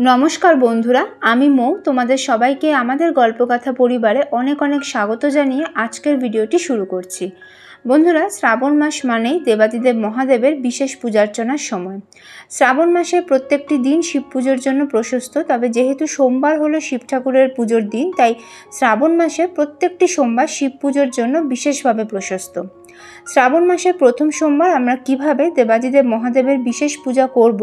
নমস্কার বন্ধুরা, আমি মৌ তোমাদের সবাইকে আমাদের গল্পকথা পরিবারে অনেক অনেক স্বাগত জানিয়ে আজকের ভিডিওটি শুরু করছি। বন্ধুরা, শ্রাবণ মাস মানেই দেবাদিদেব মহাদেবের বিশেষ পূজার্চনার সময়। শ্রাবণ মাসে প্রত্যেকটি দিন শিব পুজোর জন্য প্রশস্ত, তবে যেহেতু সোমবার হলো শিব ঠাকুরের পুজোর দিন, তাই শ্রাবণ মাসে প্রত্যেকটি সোমবার শিব পুজোর জন্য বিশেষভাবে প্রশস্ত। শ্রাবণ মাসের প্রথম সোমবার আমরা কিভাবে দেবাদিদেব মহাদেবের বিশেষ পূজা করব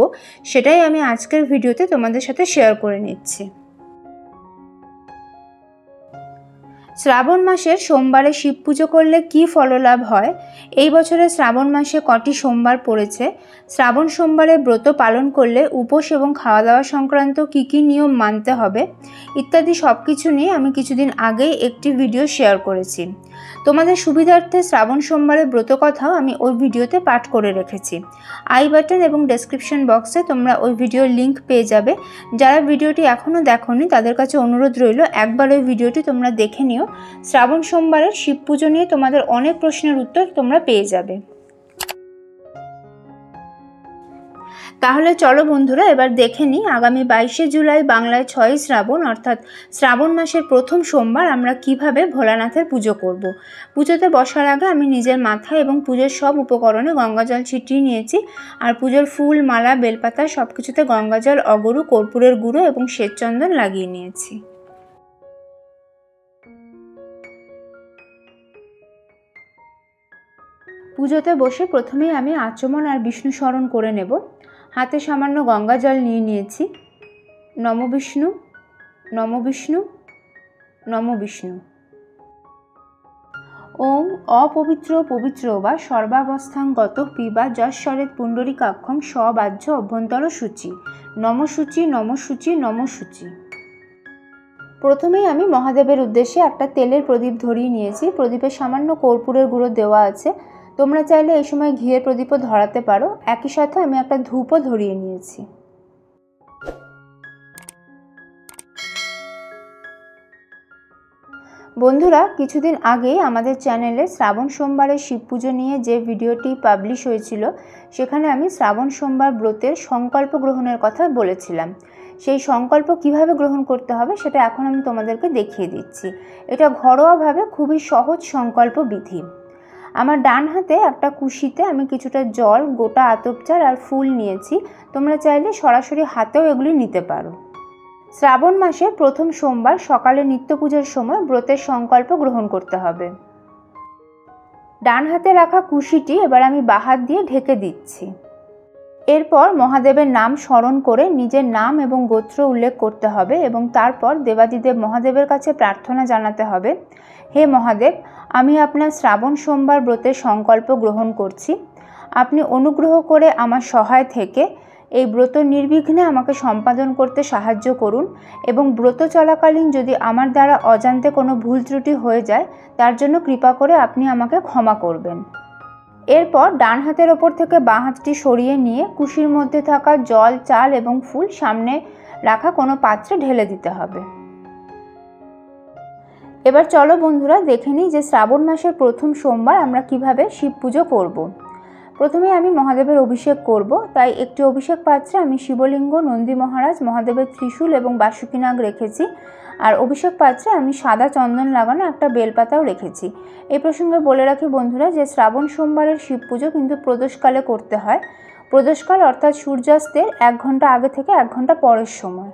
সেটাই আমি আজকের ভিডিওতে তোমাদের সাথে শেয়ার করে নিচ্ছি। শ্রাবণ মাসের সোমবারে শিব পুজো করলে কি ফললাভ হয়, এই বছরে শ্রাবণ মাসে কটি সোমবার পড়েছে, শ্রাবণ সোমবারে ব্রত পালন করলে উপোস এবং খাওয়া দাওয়া সংক্রান্ত কী কী নিয়ম মানতে হবে ইত্যাদি সব কিছু নিয়ে আমি কিছুদিন আগেই একটি ভিডিও শেয়ার করেছি। তোমাদের সুবিধার্থে শ্রাবণ সোমবারের ব্রত কথাও আমি ওই ভিডিওতে পাঠ করে রেখেছি। আই বাটন এবং ডেসক্রিপশন বক্সে তোমরা ওই ভিডিওর লিঙ্ক পেয়ে যাবে। যারা ভিডিওটি এখনও দেখোনি তাদের কাছে অনুরোধ রইল, একবার ওই ভিডিওটি তোমরা দেখে নিও। শ্রাবণ সোমবারের শিব পুজো নিয়ে তোমাদের অনেক প্রশ্নের উত্তর তোমরা পেয়ে যাবে। তাহলে চলো বন্ধুরা, এবার দেখে নিই আগামী 22শে জুলাই বাংলায় 6ই শ্রাবণ অর্থাৎ শ্রাবণ মাসের প্রথম সোমবার আমরা কিভাবে ভোলানাথের পুজো করব। পুজোতে বসার আগে আমি নিজের মাথায় এবং পুজোর সব উপকরণে গঙ্গাজল ছিটিয়ে নিয়েছি। আর পুজোর ফুল, মালা, বেলপাতা সব কিছুতে গঙ্গাজল, অগরু, কর্পূরের গুঁড়ো এবং শ্বেতচন্দন লাগিয়ে নিয়েছি। পুজোতে বসে প্রথমেই আমি আচমন আর বিষ্ণু স্মরণ করে নেব। হাতে সামান্য গঙ্গা জল নিয়ে নিয়েছি। নমো বিষ্ণু, নমো বিষ্ণু, নমো বিষ্ণু। ওম অপবিত্র পবিত্র বা সর্বাবস্থাঙ্গত পিবা যশ্বরেত পুণ্ডরিকাক্ষং স্ববাহ্য অভ্যন্তর সূচি, নম সূচি, নম সূচি, নম সূচি। প্রথমেই আমি মহাদেবের উদ্দেশ্যে একটা তেলের প্রদীপ ধরিয়ে নিয়েছি। প্রদীপে সামান্য কর্পূরের গুঁড়ো দেওয়া আছে। তোমরা চাইলে এই সময় ঘিয়ের প্রদীপও ধরাতে পারো। একই সাথে আমি একটা ধূপও ধরিয়ে নিয়েছি। বন্ধুরা, কিছুদিন আগেই আমাদের চ্যানেলে শ্রাবণ সোমবারের শিব পুজো নিয়ে যে ভিডিওটি পাবলিশ হয়েছিল, সেখানে আমি শ্রাবণ সোমবার ব্রতের সংকল্প গ্রহণের কথা বলেছিলাম। সেই সংকল্প কিভাবে গ্রহণ করতে হবে সেটা এখন আমি তোমাদেরকে দেখিয়ে দিচ্ছি। এটা ঘরোয়াভাবে খুবই সহজ সংকল্প বিধি। আমার ডান হাতে একটা কুশিতে আমি কিছুটা জল, গোটা আতপ চাল আর ফুল নিয়েছি। তোমরা চাইলে সরাসরি হাতেও এগুলি নিতে পারো। শ্রাবণ মাসে প্রথম সোমবার সকালে নিত্য পুজোর সময় ব্রতের সংকল্প গ্রহণ করতে হবে। ডান হাতে রাখা কুশিটি এবার আমি বাঁ হাত দিয়ে ঢেকে দিচ্ছি। এরপর মহাদেবের নাম স্মরণ করে নিজের নাম এবং গোত্র উল্লেখ করতে হবে এবং তারপর দেবাদিদেব মহাদেবের কাছে প্রার্থনা জানাতে হবে, হে মহাদেব, আমি আপনার শ্রাবণ সোমবার ব্রতের সংকল্প গ্রহণ করছি। আপনি অনুগ্রহ করে আমার সহায় থেকে এই ব্রত নির্বিঘ্নে আমাকে সম্পাদন করতে সাহায্য করুন এবং ব্রত চলাকালীন যদি আমার দ্বারা অজান্তে কোনো ভুল ত্রুটি হয়ে যায় তার জন্য কৃপা করে আপনি আমাকে ক্ষমা করবেন। এরপর ডান হাতের ওপর থেকে বাঁ হাতটি সরিয়ে নিয়ে কুশির মধ্যে থাকা জল, চাল এবং ফুল সামনে রাখা কোনো পাত্রে ঢেলে দিতে হবে। এবার চলো বন্ধুরা, দেখে নিই যে শ্রাবণ মাসের প্রথম সোমবার আমরা কিভাবে শিব পুজো করব। প্রথমে আমি মহাদেবের অভিষেক করব, তাই একটি অভিষেক পাত্রে আমি শিবলিঙ্গ, নন্দী মহারাজ, মহাদেবের ত্রিশূল এবং বাসুকীনাগ রেখেছি। আর অভিষেক পাত্রে আমি সাদা চন্দন লাগানো একটা বেলপাতাও রেখেছি। এই প্রসঙ্গে বলে রাখি বন্ধুরা যে শ্রাবণ সোমবারের শিব পুজো কিন্তু প্রদোষকালে করতে হয়। প্রদোষকাল অর্থাৎ সূর্যাস্তের 1 ঘন্টা আগে থেকে 1 ঘন্টা পরের সময়।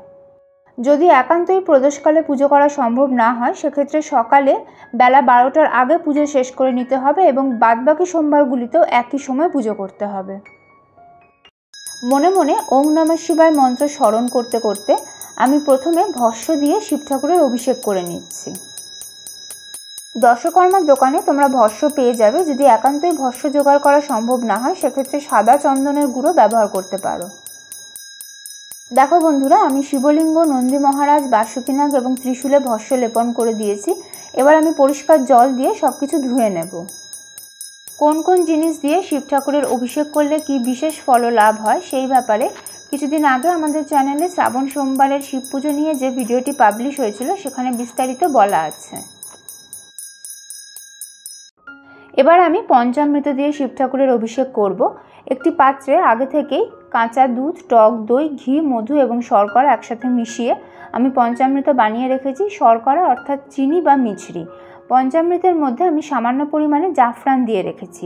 যদি একান্তই প্রদোষকালে পুজো করা সম্ভব না হয় সেক্ষেত্রে সকালে বেলা 12টার আগে পুজো শেষ করে নিতে হবে এবং বাদবাকি সোমবারগুলিতেও একই সময় পুজো করতে হবে। মনে মনে ওম নমঃ শিবায় মন্ত্র স্মরণ করতে করতে আমি প্রথমে ভস্ম দিয়ে শিব ঠাকুরের অভিষেক করে নিচ্ছি। দশকর্মার দোকানে তোমরা ভস্ম পেয়ে যাবে। যদি একান্তই ভস্ম জোগাড় করা সম্ভব না হয় সেক্ষেত্রে সাদা চন্দনের গুঁড়ো ব্যবহার করতে পারো। দেখো বন্ধুরা, আমি শিবলিঙ্গ, নন্দী মহারাজ, বাসুকীনাগ এবং ত্রিশূলে ভস্ম লেপন করে দিয়েছি। এবার আমি পরিষ্কার জল দিয়ে সবকিছু ধুয়ে নেব। কোন কোন জিনিস দিয়ে শিব ঠাকুরের অভিষেক করলে কি বিশেষ ফল লাভ হয় সেই ব্যাপারে কিছুদিন আগে আমাদের চ্যানেলে শ্রাবণ সোমবারের শিব পুজো নিয়ে যে ভিডিওটি পাবলিশ হয়েছিল সেখানে বিস্তারিত বলা আছে। এবার আমি পঞ্চামৃত দিয়ে শিব ঠাকুরের অভিষেক করব। একটি পাত্রে আগে থেকেই কাঁচা দুধ, টক দই, ঘি, মধু এবং শর্করা একসাথে মিশিয়ে আমি পঞ্চামৃত বানিয়ে রেখেছি। শর্করা অর্থাৎ চিনি বা মিছরি। পঞ্চামৃতের মধ্যে আমি সামান্য পরিমাণে জাফরান দিয়ে রেখেছি।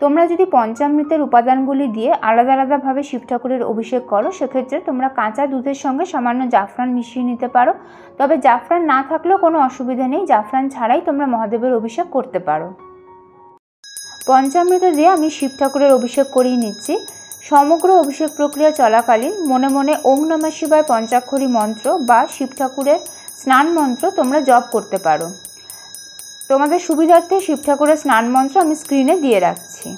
তোমরা যদি পঞ্চামৃতের উপাদানগুলি দিয়ে আলাদা আলাদাভাবে শিব ঠাকুরের অভিষেক করো, সেক্ষেত্রে তোমরা কাঁচা দুধের সঙ্গে সামান্য জাফরান মিশিয়ে নিতে পারো। তবে জাফরান না থাকলেও কোনো অসুবিধা নেই, জাফরান ছাড়াই তোমরা মহাদেবের অভিষেক করতে পারো। পঞ্চামৃত দিয়ে আমি শিব ঠাকুরের অভিষেক করিয়ে নিচ্ছি। সমগ্র অভিষেক প্রক্রিয়া চলাকালীন মনে মনে ওম নমঃ শিবায় পঞ্চাক্ষরী মন্ত্র বা শিব ঠাকুরের স্নান মন্ত্র তোমরা জপ করতে পারো। তোমাদের সুবিধার্থে শিব ঠাকুরের স্নান মন্ত্র আমি স্ক্রিনে দিয়ে রাখছি।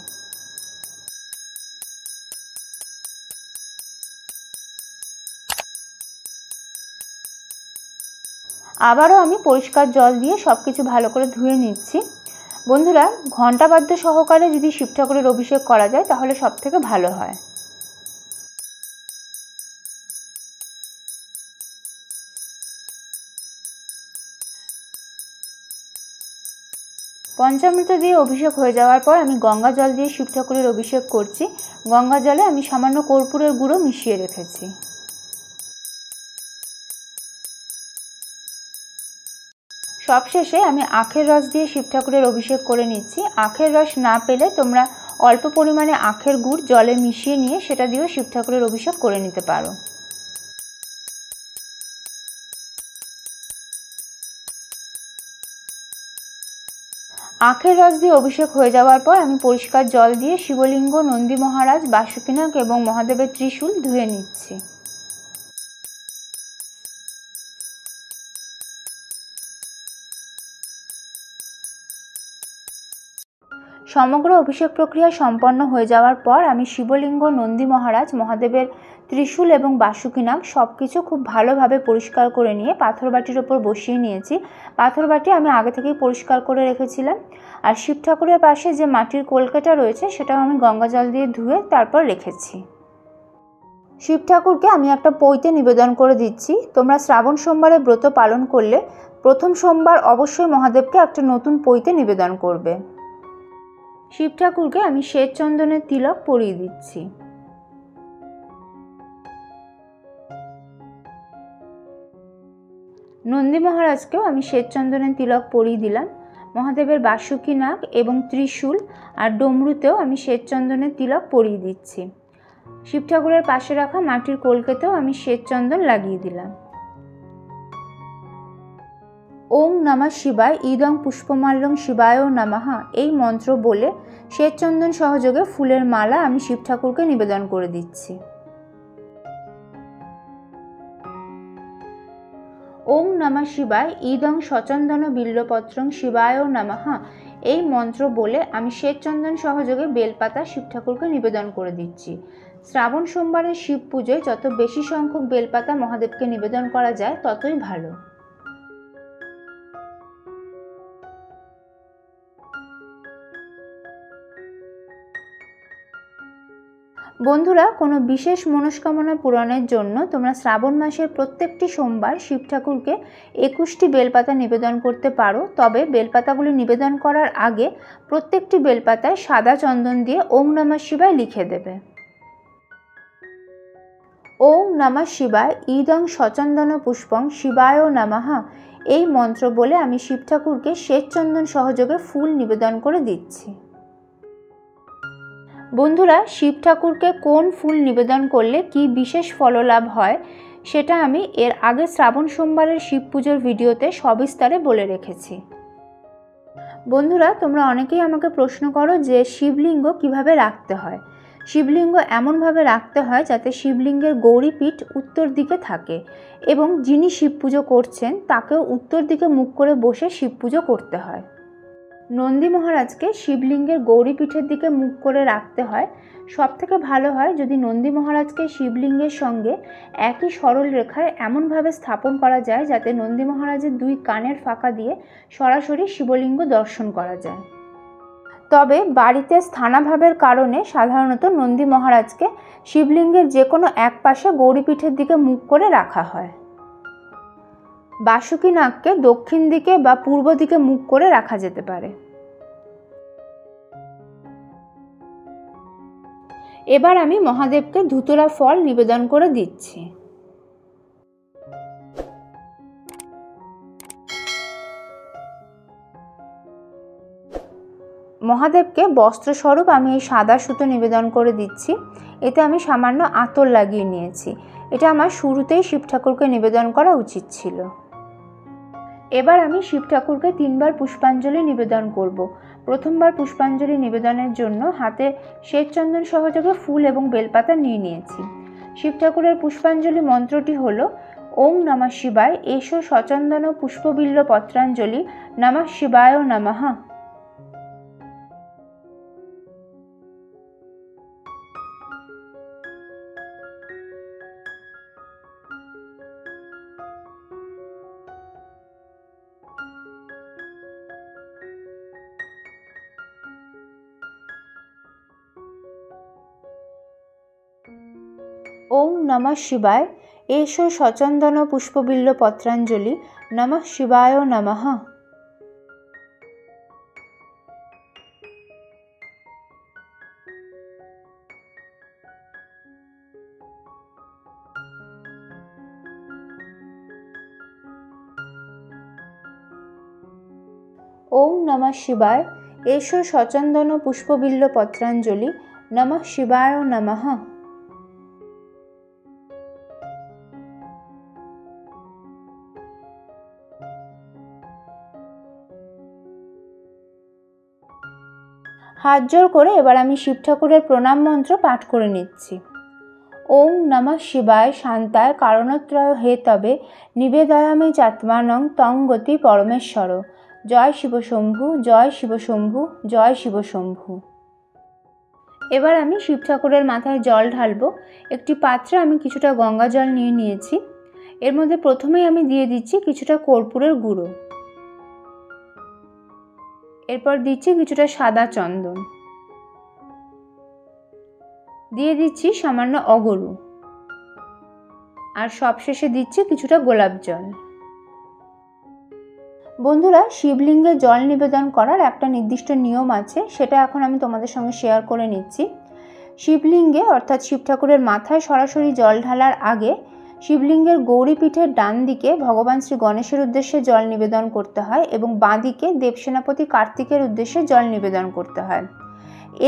আবারও আমি পরিষ্কার জল দিয়ে সব কিছু ভালো করে ধুয়ে নিচ্ছি। বন্ধুরা, ঘণ্টাবাদ্য সহকারে যদি শিব ঠাকুরের অভিষেক করা যায় তাহলে সব থেকে ভালো হয়। পঞ্চামৃত দিয়ে অভিষেক হয়ে যাওয়ার পর আমি গঙ্গা জল দিয়ে শিব ঠাকুরের অভিষেক করছি। গঙ্গা জলে আমি সামান্য কর্পূরের গুঁড়ো মিশিয়ে রেখেছি। সবশেষে আমি আখের রস দিয়ে শিব ঠাকুরের অভিষেক করে নিচ্ছি। আখের রস না পেলে তোমরা অল্প পরিমাণে আখের গুড় জলে মিশিয়ে নিয়ে সেটা দিয়েও শিব ঠাকুরের অভিষেক করে নিতে পারো। আখের রস দিয়ে অভিষেক হয়ে যাওয়ার পর আমি পরিষ্কার জল দিয়ে শিবলিঙ্গ, নন্দী মহারাজ, বাসুকীনাগ এবং মহাদেবের ত্রিশূল ধুয়ে নিচ্ছি। সমগ্র অভিষেক প্রক্রিয়া সম্পন্ন হয়ে যাওয়ার পর আমি শিবলিঙ্গ, নন্দী মহারাজ, মহাদেবের ত্রিশূল এবং বাসুকীনাগ সব কিছু খুব ভালোভাবে পরিষ্কার করে নিয়ে পাথর বাটির ওপর বসিয়ে নিয়েছি। পাথর বাটি আমি আগে থেকেই পরিষ্কার করে রেখেছিলাম। আর শিব ঠাকুরের পাশে যে মাটির কলকাটা রয়েছে সেটাও আমি গঙ্গা জল দিয়ে ধুয়ে তারপর রেখেছি। শিব ঠাকুরকে আমি একটা পৈতে নিবেদন করে দিচ্ছি। তোমরা শ্রাবণ সোমবারে ব্রত পালন করলে প্রথম সোমবার অবশ্যই মহাদেবকে একটা নতুন পৈতে নিবেদন করবে। শিব ঠাকুরকে আমি শ্বেত চন্দনের তিলক পরিয়ে দিচ্ছি। নন্দী মহারাজকেও আমি শ্বেত চন্দনের তিলক পরিয়ে দিলাম। মহাদেবের বাসুকীনাগ এবং ত্রিশূল আর ডমরুতেও আমি শ্বেত চন্দনের তিলক পরিয়ে দিচ্ছি। শিব ঠাকুরের পাশে রাখা মাটির কলকেতেও আমি শ্বেত চন্দন লাগিয়ে দিলাম। ওম নমঃ শিবায় ইদং পুষ্পমাল্যং শিবায় নমঃ এই মন্ত্র বলে শ্বেত চন্দন সহযোগে ফুলের মালা আমি শিব ঠাকুরকে নিবেদন করে দিচ্ছি। ওম নমঃ শিবায় ইদং সচন্দন বিল্লপত্রং শিবায় নমঃ এই মন্ত্র বলে আমি শ্বেত চন্দন সহযোগে বেলপাতা শিব ঠাকুরকে নিবেদন করে দিচ্ছি। শ্রাবণ সোমবারের শিব পুজোয় যত বেশি সংখ্যক বেলপাতা মহাদেবকে নিবেদন করা যায় ততই ভালো। বন্ধুরা, কোনো বিশেষ মনস্কামনা পূরণের জন্য তোমরা শ্রাবণ মাসের প্রত্যেকটি সোমবার শিব ঠাকুরকে 21টি বেলপাতা নিবেদন করতে পারো। তবে বেলপাতাগুলি নিবেদন করার আগে প্রত্যেকটি বেলপাতায় সাদা চন্দন দিয়ে ওম নমঃ শিবায় লিখে দেবে। ওম নমঃ শিবায় ইদং সচন্দন পুষ্পং শিবায় নমঃ এই মন্ত্র বলে আমি শিব ঠাকুরকে শ্বেত চন্দন সহযোগে ফুল নিবেদন করে দিচ্ছি। বন্ধুরা, শিব ঠাকুরকে কোন ফুল নিবেদন করলে কি বিশেষ ফললাভ হয় সেটা আমি এর আগে শ্রাবণ সোমবারের শিব পুজোর ভিডিওতে সবিস্তারে বলে রেখেছি। বন্ধুরা, তোমরা অনেকেই আমাকে প্রশ্ন করো যে শিবলিঙ্গ কিভাবে রাখতে হয়। শিবলিঙ্গ এমনভাবে রাখতে হয় যাতে শিবলিঙ্গের গৌরীপীঠ উত্তর দিকে থাকে এবং যিনি শিব পুজো করছেন তাকেও উত্তর দিকে মুখ করে বসে শিব পুজো করতে হয়। নন্দী মহারাজকে শিবলিঙ্গের গৌরীপীঠের দিকে মুখ করে রাখতে হয়। সবথেকে ভালো হয় যদি নন্দী মহারাজকে শিবলিঙ্গের সঙ্গে একই সরল রেখায় এমনভাবে স্থাপন করা যায় যাতে নন্দী মহারাজের দুই কানের ফাঁকা দিয়ে সরাসরি শিবলিঙ্গ দর্শন করা যায়। তবে বাড়িতে স্থানাভাবের কারণে সাধারণত নন্দী মহারাজকে শিবলিঙ্গের যে কোনো এক পাশে গৌরীপীঠের দিকে মুখ করে রাখা হয়। বাসুকীনাগকে দক্ষিণ দিকে বা পূর্ব দিকে মুখ করে রাখা যেতে পারে। এবার আমি মহাদেবকে ধুতরা ফল নিবেদন করে দিচ্ছি। মহাদেবকে বস্ত্রস্বরূপ আমি এই সাদা সুতো নিবেদন করে দিচ্ছি। এতে আমি সামান্য আতর লাগিয়ে নিয়েছি। এটা আমার শুরুতেই শিব ঠাকুরকে নিবেদন করা উচিত ছিল। এবার আমি শিব ঠাকুরকে 3বার পুষ্পাঞ্জলি নিবেদন করব। প্রথমবার পুষ্পাঞ্জলি নিবেদনের জন্য হাতে শ্বেতচন্দন সহযোগে ফুল এবং বেলপাতা নিয়ে নিয়েছি। শিব ঠাকুরের পুষ্পাঞ্জলি মন্ত্রটি হল ওং নমঃ শিবায় এষো সচন্দন পুষ্পবিল্ল পত্রাঞ্জলি নমঃ শিবায় নমঃ। ওং নমঃ শিবায় এষো সচন্দন পুষ্পবিল্ল পত্রাঞ্জলি নমঃ শিবায় নমঃ। ওং নমঃ শিবায় এষো সচন্দন পুষ্পবিল্ল পত্রাঞ্জলি নমঃ শিবায় নমঃ। হাত জোড় করে এবার আমি শিব ঠাকুরের প্রণাম মন্ত্র পাঠ করে নিচ্ছি। ওং নমঃ শিবায় শান্তায় কারণত্রয় হে তবে নিবেদয়ামি চাত্মানং তং গতি পরমেশ্বর। জয় শিব শম্ভু, জয় শিব শম্ভু, জয় শিব শম্ভু। এবার আমি শিব ঠাকুরের মাথায় জল ঢালবো। একটি পাত্রে আমি কিছুটা গঙ্গা জল নিয়ে নিয়েছি। এর মধ্যে প্রথমেই আমি দিয়ে দিচ্ছি কিছুটা কর্পূরের গুঁড়ো। এরপর দিচ্ছি কিছুটা সাদা চন্দন, দিয়ে দিচ্ছি সামান্য অগরু, আর সবশেষে দিচ্ছি কিছুটা গোলাপ জল। বন্ধুরা, শিবলিঙ্গে জল নিবেদন করার একটা নির্দিষ্ট নিয়ম আছে, সেটা এখন আমি তোমাদের সঙ্গে শেয়ার করে নিচ্ছি। শিবলিঙ্গে অর্থাৎ শিব ঠাকুরের মাথায় সরাসরি জল ঢালার আগে শিবলিঙ্গের গৌরীপীঠের ডান দিকে ভগবান শ্রী গণেশের উদ্দেশ্যে জল নিবেদন করতে হয় এবং বাঁ দিকে দেবসেনাপতি কার্তিকের উদ্দেশ্যে জল নিবেদন করতে হয়।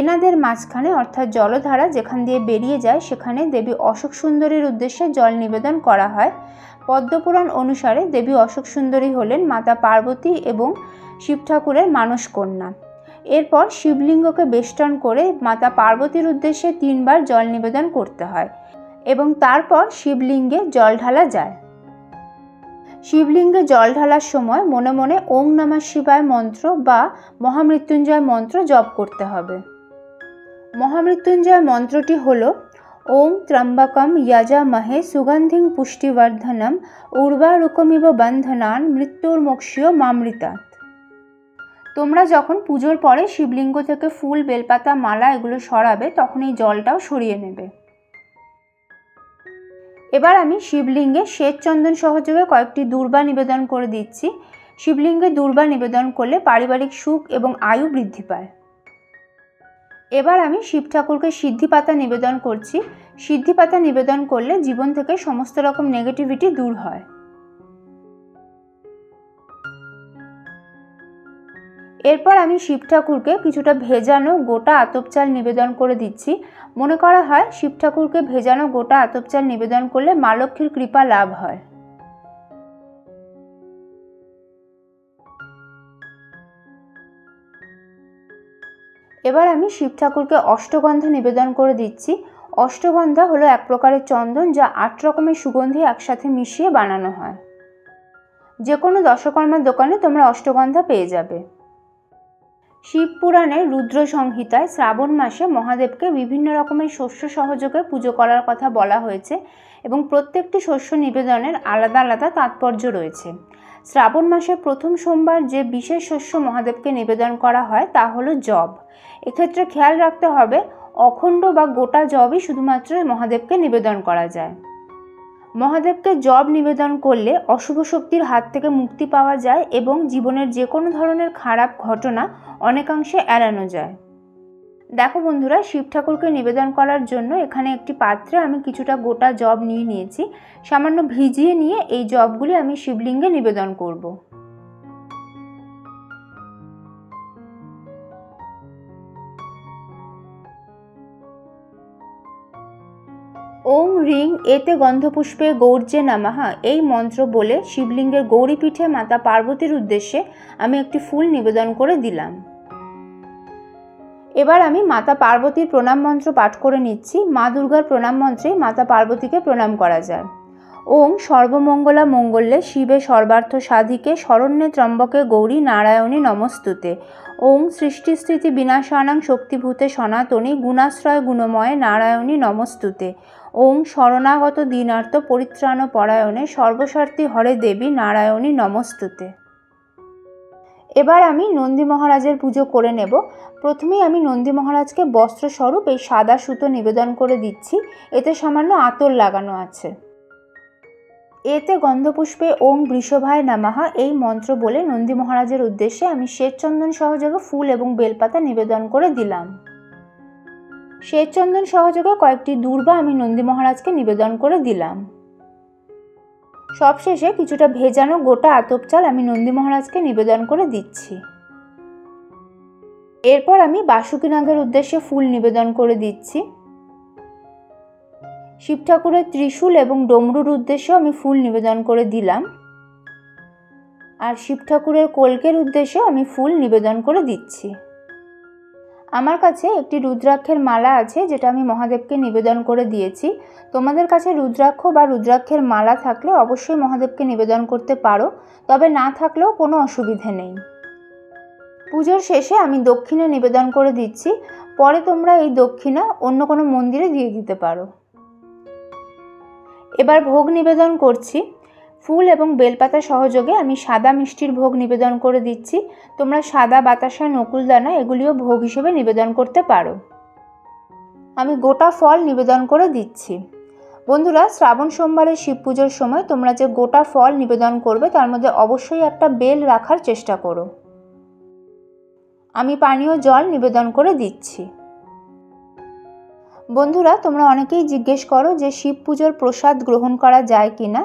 এনাদের মাঝখানে অর্থাৎ জলধারা যেখান দিয়ে বেরিয়ে যায় সেখানে দেবী অশোক সুন্দরীর উদ্দেশ্যে জল নিবেদন করা হয়। পদ্মপুরাণ অনুসারে দেবী অশোক সুন্দরী হলেন মাতা পার্বতী এবং শিব ঠাকুরের মানস কন্যা। এরপর শিবলিঙ্গকে বেষ্টন করে মাতা পার্বতীর উদ্দেশ্যে 3বার জল নিবেদন করতে হয় এবং তারপর শিবলিঙ্গে জল ঢালা যায়। শিবলিঙ্গে জল ঢালার সময় মনে মনে ওং নমঃ শিবায় মন্ত্র বা মহামৃত্যুঞ্জয় মন্ত্র জপ করতে হবে। মহামৃত্যুঞ্জয় মন্ত্রটি হল ওং ত্র্যম্বকম যজামহে সুগন্ধিং পুষ্টিবর্ধনম উর্বারুকমিব বন্ধনান মৃত্যুর্মোক্ষীয় মামৃতাৎ। তোমরা যখন পুজোর পরে শিবলিঙ্গ থেকে ফুল, বেলপাতা, মালা এগুলো সরাবে তখন এই জলটাও সরিয়ে নেবে। এবার আমি শিবলিঙ্গে শ্বেতচন্দন সহযোগে কয়েকটি দূর্বা নিবেদন করে দিচ্ছি। শিবলিঙ্গে দূর্বা নিবেদন করলে পারিবারিক সুখ এবং আয়ু বৃদ্ধি পায়। এবার আমি শিব ঠাকুরকে সিদ্ধিপাতা নিবেদন করছি। সিদ্ধিপাতা নিবেদন করলে জীবন থেকে সমস্ত রকম নেগেটিভিটি দূর হয়। এরপর আমি শিব ঠাকুরকে কিছুটা ভেজানো গোটা আতপ চাল নিবেদন করে দিচ্ছি। মনে করা হয় শিব ঠাকুরকে ভেজানো গোটা আতপ চাল নিবেদন করলে মা লক্ষ্মীর কৃপা লাভ হয়। এবার আমি শিব ঠাকুরকে অষ্টগন্ধা নিবেদন করে দিচ্ছি। অষ্টগন্ধা হলো এক প্রকারের চন্দন যা 8 রকমের সুগন্ধি একসাথে মিশিয়ে বানানো হয়। যে কোনো দশকর্মার দোকানে তোমরা অষ্টগন্ধা পেয়ে যাবে। শিব পুরাণের রুদ্র সংহিতায় শ্রাবণ মাসে মহাদেবকে বিভিন্ন রকমের শস্য সহযোগে পুজো করার কথা বলা হয়েছে এবং প্রত্যেকটি শস্য নিবেদনের আলাদা আলাদা তাৎপর্য রয়েছে। শ্রাবণ মাসের প্রথম সোমবার যে বিশেষ শস্য মহাদেবকে নিবেদন করা হয় তা হলো যব। এক্ষেত্রে খেয়াল রাখতে হবে অখণ্ড বা গোটা যবই শুধুমাত্র মহাদেবকে নিবেদন করা যায়। মহাদেবকে যব নিবেদন করলে অশুভ শক্তির হাত থেকে মুক্তি পাওয়া যায় এবং জীবনের যে কোনো ধরনের খারাপ ঘটনা অনেকাংশে এড়ানো যায়। দেখো বন্ধুরা, শিব ঠাকুরকে নিবেদন করার জন্য এখানে একটি পাত্রে আমি কিছুটা গোটা জব নিয়ে নিয়েছি। সামান্য ভিজিয়ে নিয়ে এই জবগুলি আমি শিবলিঙ্গে নিবেদন করব। ওং রিং এতে গন্ধপুষ্পে গৌর্যে নমঃ এই মন্ত্র বলে শিবলিঙ্গের গৌরীপীঠে মাতা পার্বতীর উদ্দেশ্যে আমি একটি ফুল নিবেদন করে দিলাম। এবার আমি মাতা পার্বতীর প্রণাম মন্ত্র পাঠ করে নিচ্ছি। মা দুর্গার প্রণাম মন্ত্রে মাতা পার্বতীকে প্রণাম করা যায়। ওং সর্বমঙ্গলা মঙ্গলে শিবে সর্বার্থ সাধিকে শরণ্যে ত্র্যম্বকে গৌরী নারায়ণী নমস্তুতে। ওং সৃষ্টিস্থিতি বিনাশানাং শক্তিভূতে সনাতনী গুণাশ্রয় গুণময়ে নারায়ণী নমস্তুতে। ওং শরণাগত দীনার্থ পরিত্রাণ পরায়ণে সর্বস্বার্থী হরে দেবী নারায়ণী নমস্তুতে। এবার আমি নন্দী মহারাজের পুজো করে নেব। প্রথমেই আমি নন্দী মহারাজকে বস্ত্রস্বরূপ এই সাদা সুতো নিবেদন করে দিচ্ছি। এতে সামান্য আতর লাগানো আছে। এতে গন্ধপুষ্পে ওং বৃষভায় নমঃ এই মন্ত্র বলে নন্দী মহারাজের উদ্দেশ্যে আমি শ্বেতচন্দন সহযোগে ফুল এবং বেলপাতা নিবেদন করে দিলাম। শ্বেতচন্দন সহযোগে কয়েকটি দূর্বা আমি নন্দী মহারাজকে নিবেদন করে দিলাম। সবশেষে কিছুটা ভেজানো গোটা আতপ চাল আমি নন্দী মহারাজকে নিবেদন করে দিচ্ছি। এরপর আমি বাসুকীনাগের উদ্দেশ্যে ফুল নিবেদন করে দিচ্ছি। শিব ঠাকুরের ত্রিশূল এবং ডমরুর উদ্দেশ্যে আমি ফুল নিবেদন করে দিলাম। আর শিব ঠাকুরের কলকের উদ্দেশ্যে আমি ফুল নিবেদন করে দিচ্ছি। আমার কাছে একটি রুদ্রাক্ষের মালা আছে, যেটা আমি মহাদেবকে নিবেদন করে দিয়েছি। তোমাদের কাছে রুদ্রাক্ষ বা রুদ্রাক্ষের মালা থাকলে অবশ্যই মহাদেবকে নিবেদন করতে পারো, তবে না থাকলেও কোনো অসুবিধে নেই। পুজোর শেষে আমি দক্ষিণা নিবেদন করে দিচ্ছি। পরে তোমরা এই দক্ষিণা অন্য কোনো মন্দিরে দিয়ে দিতে পারো। এবার ভোগ নিবেদন করছি। ফুল এবং বেলপাতা সহযোগে আমি সাদা মিষ্টির ভোগ নিবেদন করে দিচ্ছি। তোমরা সাদা বাতাসা, নকুলদানা এগুলিও ভোগ হিসেবে নিবেদন করতে পারো। আমি গোটা ফল নিবেদন করে দিচ্ছি। বন্ধুরা, শ্রাবণ সোমবারের শিব পুজোর সময় তোমরা যে গোটা ফল নিবেদন করবে তার মধ্যে অবশ্যই একটা বেল রাখার চেষ্টা করো। আমি পানীয় জল নিবেদন করে দিচ্ছি। বন্ধুরা, তোমরা অনেকেই জিজ্ঞেস করো যে শিব পুজোর প্রসাদ গ্রহণ করা যায় কিনা।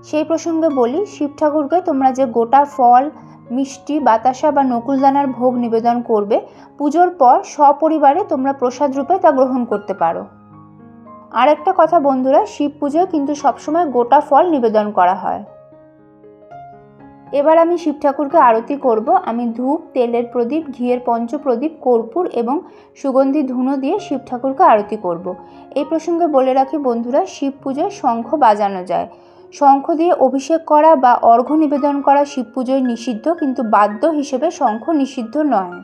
সেই প্রসঙ্গে বলি, শিব ঠাকুরকে তোমরা যে গোটা ফল, মিষ্টি, বাতাসা বা নকুলদানার ভোগ নিবেদন করবে, পুজোর পর সপরিবারে তোমরা প্রসাদ রূপে তা গ্রহণ করতে পারো। আর একটা কথা বন্ধুরা, শিব পুজোয় কিন্তু সবসময় গোটা ফল নিবেদন করা হয়। এবার আমি শিব ঠাকুরকে আরতি করব। আমি ধূপ, তেলের প্রদীপ, ঘিয়ের পঞ্চপ্রদীপ, কর্পূর এবং সুগন্ধি ধুনো দিয়ে শিব ঠাকুরকে আরতি করব। এই প্রসঙ্গে বলে রাখি বন্ধুরা, শিব পুজোয় শঙ্খ বাজানো যায়। শঙ্খ দিয়ে অভিষেক করা বা অর্ঘ্য নিবেদন করা শিব পুজোয় নিষিদ্ধ, কিন্তু বাদ্য হিসেবে শঙ্খ নিষিদ্ধ নয়।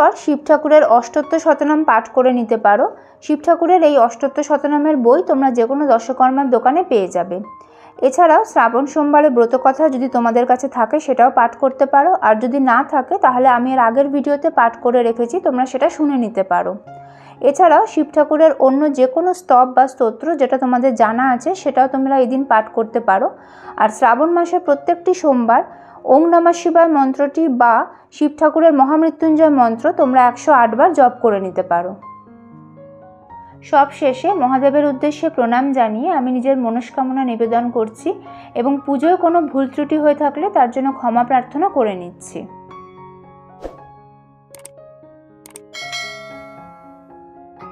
এরপর শিব ঠাকুরের অষ্টোত্তর শতনাম পাঠ করে নিতে পারো। শিব ঠাকুরের এই অষ্টোত্তর শতনামের বই তোমরা যে কোনো দশকর্মার দোকানে পেয়ে যাবে। এছাড়াও শ্রাবণ সোমবারে ব্রতকথা যদি তোমাদের কাছে থাকে সেটাও পাঠ করতে পারো, আর যদি না থাকে তাহলে আমি এর আগের ভিডিওতে পাঠ করে রেখেছি, তোমরা সেটা শুনে নিতে পারো। এছাড়াও শিব ঠাকুরের অন্য যে কোনো স্তব বা স্তোত্র যেটা তোমাদের জানা আছে সেটাও তোমরা এই দিন পাঠ করতে পারো। আর শ্রাবণ মাসের প্রত্যেকটি সোমবার ওং নমঃ শিবায় মন্ত্রটি বা শিব ঠাকুরের মহামৃত্যুঞ্জয় মন্ত্র তোমরা 108 বার জপ করে নিতে পারো। সব শেষে মহাদেবের উদ্দেশ্যে প্রণাম জানিয়ে আমি নিজের মনস্কামনা নিবেদন করছি এবং পুজোয় কোনো ভুল ত্রুটি হয়ে থাকলে তার জন্য ক্ষমা প্রার্থনা করে নিচ্ছি।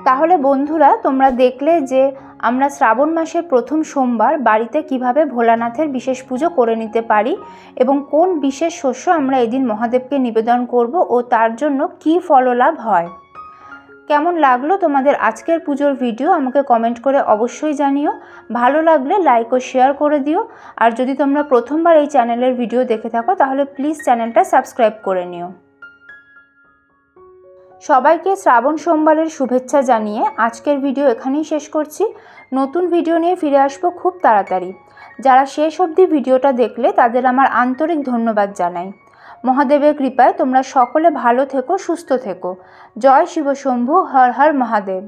তাহলে বন্ধুরা, তোমরা দেখলে যে আমরা শ্রাবণ মাসের প্রথম সোমবার বাড়িতে কিভাবে ভোলানাথের বিশেষ পুজো করে নিতে পারি এবং কোন বিশেষ শস্য আমরা এদিন মহাদেবকে নিবেদন করব ও তার জন্য কী ফললাভ হয়। কেমন লাগলো তোমাদের আজকের পুজোর ভিডিও আমাকে কমেন্ট করে অবশ্যই জানিও। ভালো লাগলে লাইক ও শেয়ার করে দিও। আর যদি তোমরা প্রথমবার এই চ্যানেলের ভিডিও দেখে থাকো তাহলে প্লিজ চ্যানেলটা সাবস্ক্রাইব করে নিও। সবাইকে শ্রাবণ সোমবারের শুভেচ্ছা জানিয়ে আজকের ভিডিও এখানেই শেষ করছি। নতুন ভিডিও নিয়ে ফিরে আসবো খুব তাড়াতাড়ি। যারা শেষ অবধি ভিডিওটা দেখলে তাদের আমার আন্তরিক ধন্যবাদ জানাই। মহাদেবের কৃপায় তোমরা সকলে ভালো থেকো, সুস্থ থেকো। জয় শিব শম্ভু, হর হর মহাদেব।